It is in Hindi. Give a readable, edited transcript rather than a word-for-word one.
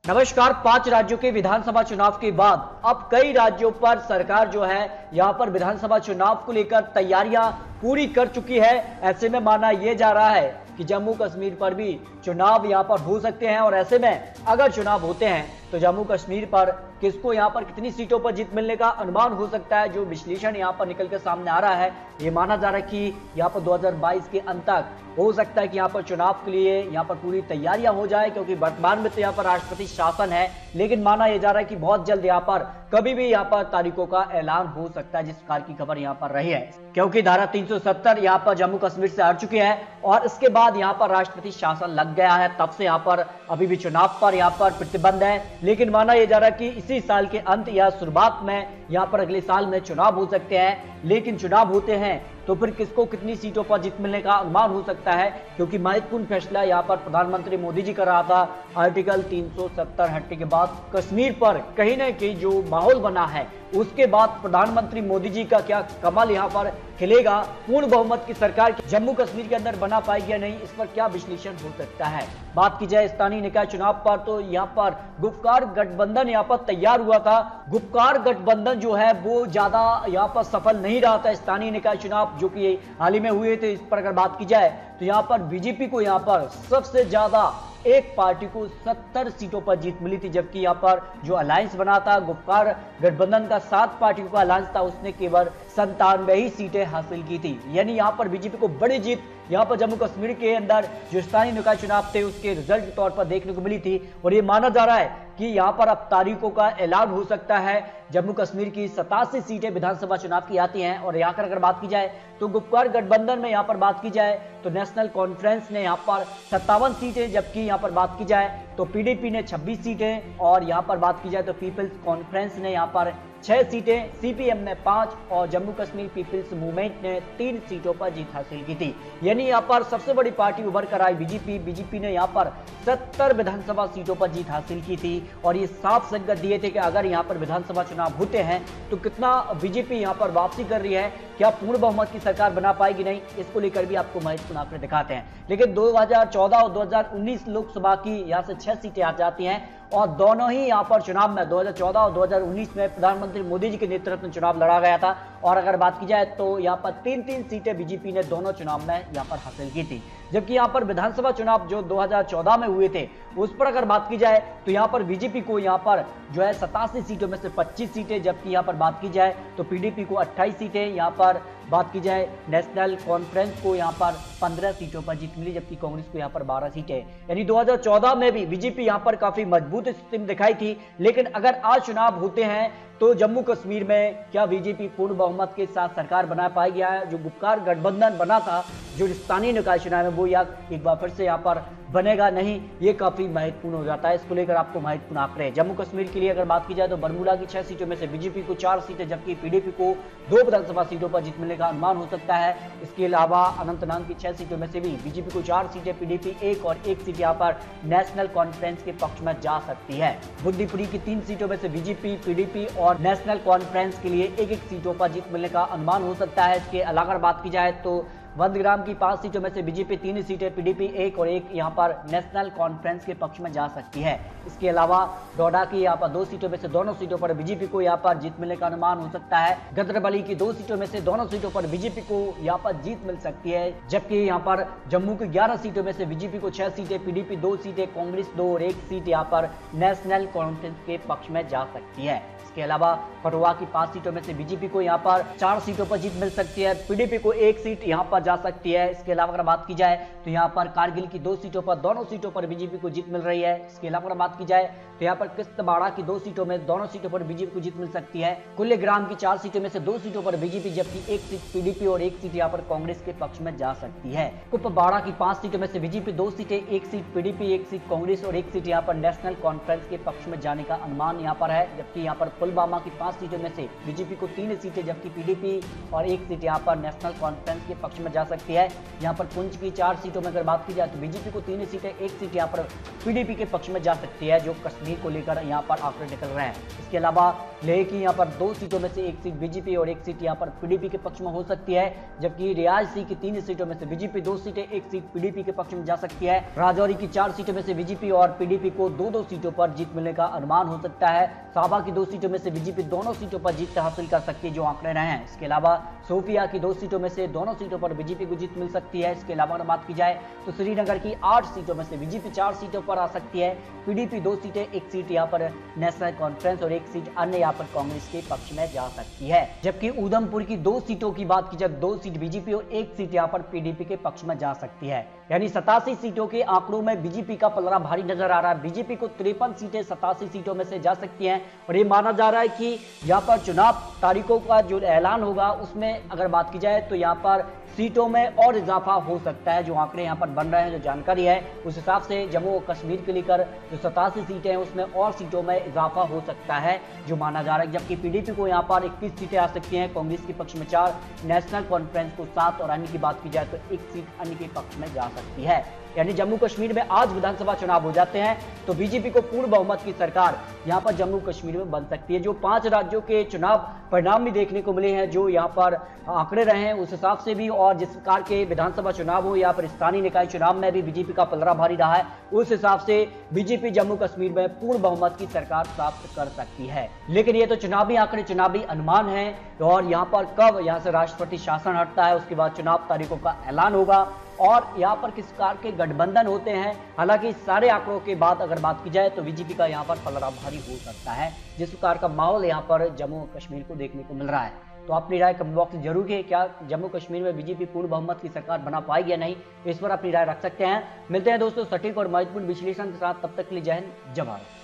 नमस्कार। 5 राज्यों के विधानसभा चुनाव के बाद अब कई राज्यों पर सरकार जो है यहां पर विधानसभा चुनाव को लेकर तैयारियां पूरी कर चुकी है। ऐसे में माना यह जा रहा है कि जम्मू कश्मीर पर भी चुनाव यहां पर हो सकते हैं और ऐसे में अगर चुनाव होते हैं तो जम्मू कश्मीर पर किसको यहां पर कितनी सीटों पर जीत मिलने का अनुमान हो सकता है। जो विश्लेषण यहां पर निकल के सामने आ रहा है, ये माना जा रहा है कि यहां पर 2022 के अंत तक हो सकता है कि यहां पर चुनाव के लिए यहां पर पूरी तैयारियां हो जाए, क्योंकि वर्तमान में तो यहां पर राष्ट्रपति शासन है, लेकिन माना यह जा रहा है कि बहुत जल्द यहां पर कभी भी यहां पर तारीखों का ऐलान हो सकता है, जिस प्रकार की खबर यहां पर रही है। क्योंकि धारा 370 यहां पर जम्मू कश्मीर से हट चुकी है और इसके बाद यहां पर राष्ट्रपति शासन लग गया है, तब से यहां पर अभी भी चुनाव पर यहां पर प्रतिबंध है। लेकिन माना यह जा रहा है कि इसी साल के अंत या शुरुआत में यहां पर अगले साल में चुनाव हो सकते हैं। लेकिन चुनाव होते हैं तो फिर किसको कितनी सीटों पर जीत मिलने का अनुमान हो सकता है, क्योंकि महत्वपूर्ण फैसला यहां पर प्रधानमंत्री मोदी जी कर रहा था। आर्टिकल 370 हटने के बाद कश्मीर पर कहीं ना कहीं जो माहौल बना है, उसके बाद प्रधानमंत्री मोदी जी का क्या कमल यहां पर खिलेगा, पूर्ण बहुमत की सरकार जम्मू कश्मीर के अंदर बना पाएगी या नहीं, इस पर क्या विश्लेषण हो सकता है। बात की जाए स्थानीय निकाय चुनाव पर तो यहां पर गुपकार गठबंधन यहां पर तैयार हुआ था। गुपकार गठबंधन जो है वो ज्यादा यहां पर सफल नहीं रहा था। स्थानीय निकाय चुनाव जो कि हाल ही में हुए थे, इस पर अगर बात की जाए तो यहां पर बीजेपी को यहां पर सबसे ज्यादा एक पार्टी को 70 सीटों पर जीत मिली थी, जबकि यहां पर जो अलायंस बना था गुपकार गठबंधन का 7 पार्टियों का अलायंस था, उसने केवल 97 ही सीटें हासिल की थी। यानी यहां पर बीजेपी को बड़ी जीत यहां पर जम्मू कश्मीर के अंदर जो स्थानीय निकाय चुनाव थे उसके रिजल्ट के तौर पर देखने को मिली थी। और यह माना जा रहा है कि यहां पर अब तारीखों का ऐलान हो सकता है। जम्मू कश्मीर की 87 सीटें विधानसभा चुनाव की आती हैं और यहां पर अगर बात की जाए तो गुपकार गठबंधन में यहां पर बात की जाए तो नेशनल कॉन्फ्रेंस ने यहां पर 57 सीटें, जबकि यहां पर बात की जाए तो पीडीपी ने 26 सीटें और यहां पर बात की जाए तो पीपल्स कॉन्फ्रेंस ने यहां पर 6 सीटें, सीपीएम ने 5 और जम्मू कश्मीर पीपल्स मूवमेंट ने 3 सीटों पर जीत हासिल की थी। यानी यहां पर सबसे बड़ी पार्टी उभर कर आई बीजेपी ने यहां पर 70 विधानसभा सीटों पर जीत हासिल की थी और ये साफ संकेत दिए थे कि अगर यहां पर विधानसभा चुनाव होते हैं तो कितना बीजेपी यहां पर वापसी कर रही है, क्या पूर्ण बहुमत की सरकार बना पाएगी नहीं, इसको लेकर भी आपको महत्वपूर्ण आंकड़े दिखाते हैं। लेकिन 2014 और 2019 लोकसभा की यहां से 6 सीटें आ जाती हैं और दोनों ही यहां पर चुनाव में 2014 और 2019 में प्रधानमंत्री मोदी जी के नेतृत्व में चुनाव लड़ा गया था। और अगर बात की जाए तो यहां पर 3-3 सीटें बीजेपी ने दोनों चुनाव में यहां पर हासिल की थी। जबकि यहां पर विधानसभा चुनाव जो 2014 में हुए थे उस पर अगर बात की जाए तो यहां पर बीजेपी को यहां पर जो है 87 सीटों में से 25 सीटें, जबकि यहां पर बात की जाए तो पीडीपी को 28 सीटें, यहां पर बात की जाए नेशनल कॉन्फ्रेंस को यहां पर 15 सीटों पर जीत मिली, जबकि कांग्रेस को यहां पर 12 सीटें। यानी 2014 में भी बीजेपी यहां पर काफी मजबूत स्थिति में दिखाई थी। लेकिन अगर आज चुनाव होते हैं तो जम्मू कश्मीर में क्या बीजेपी पूर्ण बहुमत के साथ सरकार बना पाएगी? जो गुपकार गठबंधन बना था जो स्थानीय निकाय चुनाव में, वो या एक बार फिर से यहां पर बनेगा नहीं, ये काफी महत्वपूर्ण हो जाता है। इसको लेकर आपको महत्वपूर्ण आंकड़े जम्मू कश्मीर के लिए अगर बात की जाए तो बरमूला की 6 सीटों में से बीजेपी को 4 सीटें, जबकि पीडीपी को 2 विधानसभा सीटों पर जीत मिलने का अनुमान हो सकता है। इसके अलावा अनंतनाग की 6 सीटों में से भी बीजेपी को 4 सीटें, पीडीपी 1 और 1 सीट यहां पर नेशनल कॉन्फ्रेंस के पक्ष में जा सकती है। बुद्धिपुरी की 3 सीटों में से बीजेपी, पीडीपी और नेशनल कॉन्फ्रेंस के लिए 1-1 सीटों पर जीत मिलने का अनुमान हो सकता है। इसके अलावा अगर बात की जाए तो बंदग्राम की 5 सीटों में से बीजेपी 3 सीटें, पीडीपी 1 और 1 यहां पर नेशनल कॉन्फ्रेंस के पक्ष में जा सकती है। इसके अलावा डोडा की यहां पर 2 सीटों में से दोनों सीटों पर बीजेपी को यहां पर जीत मिलने का अनुमान हो सकता है। गदरबली की 2 सीटों में से दोनों सीटों पर बीजेपी को यहां पर जीत मिल सकती है, जबकि यहां पर जम्मू की 11 सीटों में से बीजेपी को 6 सीटें, पीडीपी 2 सीटें, कांग्रेस 2 और 1 सीट यहां पर नेशनल कॉन्फ्रेंस के पक्ष में जा सकती है। इसके अलावा कठुआ की 5 सीटों में से बीजेपी को यहां पर 4 सीटों पर जीत मिल सकती है, पीडीपी को 1 सीट यहां पर जा सकती है। इसके अलावा अगर बात की जाए तो यहां पर कारगिल की 2 सीटों पर, दोनों सीटों पर बीजेपी को जीत मिल रही है। इसके अलावा अगर बात की जाए तो यहां पर किश्तवाड़ की 2 सीटों में, दोनों सीटों पर बीजेपी को जीत मिल सकती है। कुल्लेग्राम की 4 सीटों में से 2 सीटों पर बीजेपी, जबकि 1 सीट पीडीपी और 1 सीट यहां पर कांग्रेस के पक्ष में जा सकती है। कुपवाड़ा की 5 सीटों में से बीजेपी 2 सीटें, 1 सीट पीडीपी, 1 सीट कांग्रेस और 1 सीट यहां पर नेशनल कॉन्फ्रेंस के पक्ष में जाने का अनुमान यहां पर है। जबकि यहां पर पुलवामा की 5 सीटों में से बीजेपी को 3 सीटें, जबकि पीडीपी और 1 सीट यहां पर नेशनल कॉन्फ्रेंस के पक्ष में जा सकती है। यहाँ पर पुंछ की 4 सीटों में अगर बात की जाए तो बीजेपी को 3 सीटें, 1 सीट यहाँ पर पीडीपी के पक्ष में जा सकती है, जो कश्मीर को लेकर यहाँ पर आंकड़े निकल रहे हैं। इसके अलावा लेह की यहाँ पर 2 सीटों में से 1 सीट बीजेपी और 1 सीट यहाँ पर पीडीपी के पक्ष में हो सकती है, जबकि रियासी की 3 सीटों में से बीजेपी 2 सीटें, 1 सीट पीडीपी के पक्ष में जा सकती है। राजौरी की 4 सीटों में से बीजेपी और पीडीपी को 2-2 सीटों पर जीत मिलने का अनुमान हो सकता है। साबा की 2 सीटों में से बीजेपी दोनों सीटों पर जीत हासिल कर सकती है, जो आंकड़े रहे हैं। इसके अलावा सोफिया की 2 सीटों में से दोनों सीटों पर बीजेपी को जीत मिल सकती है। इसके अलावा अगर बात की जाए तो श्रीनगर की 8 सीटों में से बीजेपी 4 सीटों पर आ सकती है, पीडीपी 2 सीटें, 1 सीट यहाँ पर नेशनल कॉन्फ्रेंस और 1 सीट अन्य यहाँ पर कांग्रेस के पक्ष में जा सकती है। जबकि उधमपुर की 2 सीटों की बात की जाए, 2 सीट बीजेपी और 1 सीट यहाँ पर पीडीपी के पक्ष में जा सकती है। यानी 87 सीटों के आंकड़ों में बीजेपी का पलड़ा भारी नजर आ रहा है। बीजेपी को 53 सीटें 87 सीटों में से जा सकती हैं और ये माना जा रहा है कि यहाँ पर चुनाव तारीखों का जो ऐलान होगा उसमें अगर बात की जाए तो यहाँ पर सीटों में और इजाफा हो सकता है। जो आंकड़े यहाँ पर बन रहे हैं, जो जानकारी है, उस हिसाब से जम्मू और कश्मीर के लेकर जो 87 सीटें हैं उसमें और सीटों में इजाफा हो सकता है, जो माना जा रहा है। जबकि पीडीपी को यहाँ पर 21 सीटें आ सकती हैं, कांग्रेस के पक्ष में 4, नेशनल कॉन्फ्रेंस को 7 और अन्य की बात की जाए तो 1 सीट अन्य के पक्ष में जा सकती है। यानी जम्मू कश्मीर में आज विधानसभा चुनाव हो जाते हैं तो बीजेपी को पूर्ण बहुमत की सरकार यहां पर जम्मू कश्मीर में बन सकती है। जो 5 राज्यों के चुनाव परिणाम भी देखने को मिले हैं, जो यहां पर आंकड़े रहे हैं, उस हिसाब से भी और जिस प्रकार के विधानसभा चुनाव हो या फिर स्थानीय निकाय चुनाव में भी बीजेपी का पलड़ा भारी रहा है, उस हिसाब से बीजेपी जम्मू कश्मीर में पूर्ण बहुमत की सरकार प्राप्त कर सकती है। लेकिन ये तो चुनावी आंकड़े, चुनावी अनुमान है और यहाँ पर कब यहाँ से राष्ट्रपति शासन हटता है, उसके बाद चुनाव तारीखों का ऐलान होगा और यहाँ पर किस प्रकार के गठबंधन होते हैं। हालांकि सारे आंकड़ों के बाद अगर बात की जाए तो बीजेपी का यहाँ पर पलड़ा भारी हो सकता है, जिस प्रकार का माहौल यहाँ पर जम्मू और कश्मीर को देखने को मिल रहा है। तो अपनी राय कमेंट बॉक्स में जरूर है, क्या जम्मू कश्मीर में बीजेपी पूर्ण बहुमत की सरकार बना पाएगी या नहीं, इस पर अपनी राय रख सकते हैं। मिलते हैं दोस्तों सटीक और महत्वपूर्ण विश्लेषण के साथ, तब तक के लिए जय हिंद, जय भारत।